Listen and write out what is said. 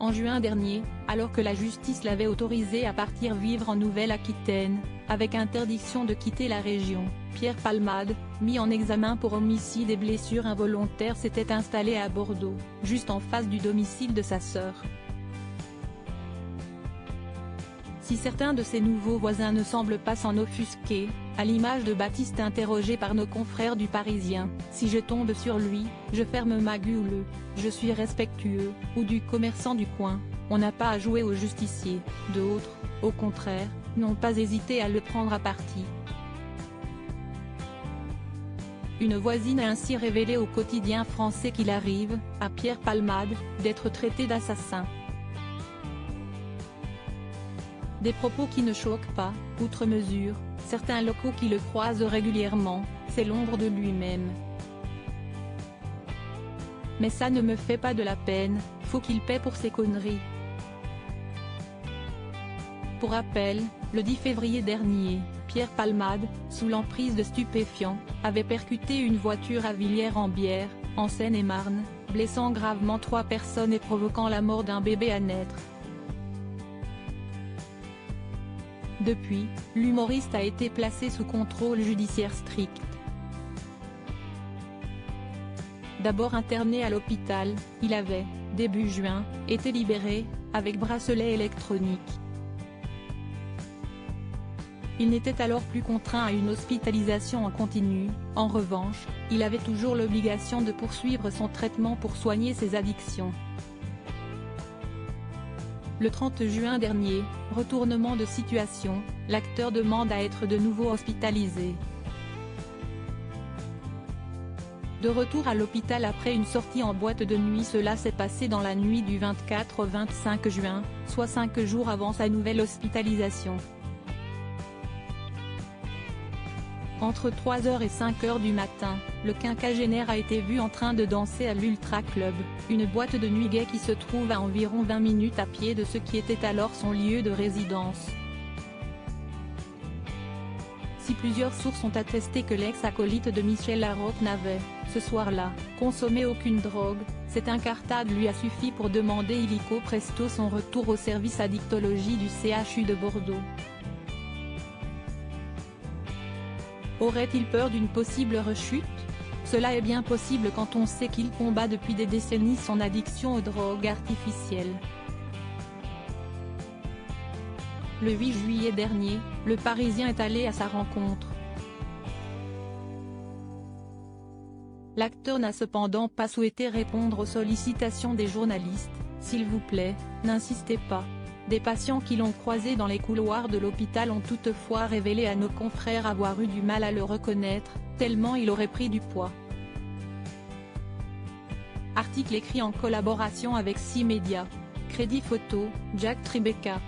En juin dernier, alors que la justice l'avait autorisé à partir vivre en Nouvelle-Aquitaine, avec interdiction de quitter la région, Pierre Palmade, mis en examen pour homicide et blessures involontaires, s'était installé à Bordeaux, juste en face du domicile de sa sœur. Si certains de ses nouveaux voisins ne semblent pas s'en offusquer, à l'image de Baptiste interrogé par nos confrères du Parisien, « Si je tombe sur lui, je ferme ma gueule, je suis respectueux », ou du commerçant du coin, on n'a pas à jouer au justicier. D'autres, au contraire, n'ont pas hésité à le prendre à partie. Une voisine a ainsi révélé au quotidien français qu'il arrive, à Pierre Palmade, d'être traité d'assassin. Des propos qui ne choquent pas, outre mesure, certains locaux qui le croisent régulièrement, c'est l'ombre de lui-même. Mais ça ne me fait pas de la peine, faut qu'il paie pour ses conneries. Pour rappel, le 10 février dernier, Pierre Palmade, sous l'emprise de stupéfiants, avait percuté une voiture à Villiers-en-Bière, en Seine-et-Marne, blessant gravement 3 personnes et provoquant la mort d'un bébé à naître. Depuis, l'humoriste a été placé sous contrôle judiciaire strict. D'abord interné à l'hôpital, il avait, début juin, été libéré, avec bracelet électronique. Il n'était alors plus contraint à une hospitalisation en continu. En revanche, il avait toujours l'obligation de poursuivre son traitement pour soigner ses addictions. Le 30 juin dernier, retournement de situation, l'acteur demande à être de nouveau hospitalisé. De retour à l'hôpital après une sortie en boîte de nuit, cela s'est passé dans la nuit du 24 au 25 juin, soit 5 jours avant sa nouvelle hospitalisation. Entre 3h et 5h du matin, le quinquagénaire a été vu en train de danser à l'Ultra Club, une boîte de nuit gay qui se trouve à environ 20 minutes à pied de ce qui était alors son lieu de résidence. Si plusieurs sources ont attesté que l'ex-acolyte de Michel Larocque n'avait, ce soir-là, consommé aucune drogue, cette incartade lui a suffi pour demander illico presto son retour au service addictologie du CHU de Bordeaux. Aurait-il peur d'une possible rechute? Cela est bien possible quand on sait qu'il combat depuis des décennies son addiction aux drogues artificielles. Le 8 juillet dernier, le Parisien est allé à sa rencontre. L'acteur n'a cependant pas souhaité répondre aux sollicitations des journalistes. « S'il vous plaît, n'insistez pas ». Des patients qui l'ont croisé dans les couloirs de l'hôpital ont toutefois révélé à nos confrères avoir eu du mal à le reconnaître, tellement il aurait pris du poids. Article écrit en collaboration avec 6 médias. Crédit photo, Jack Tribeca.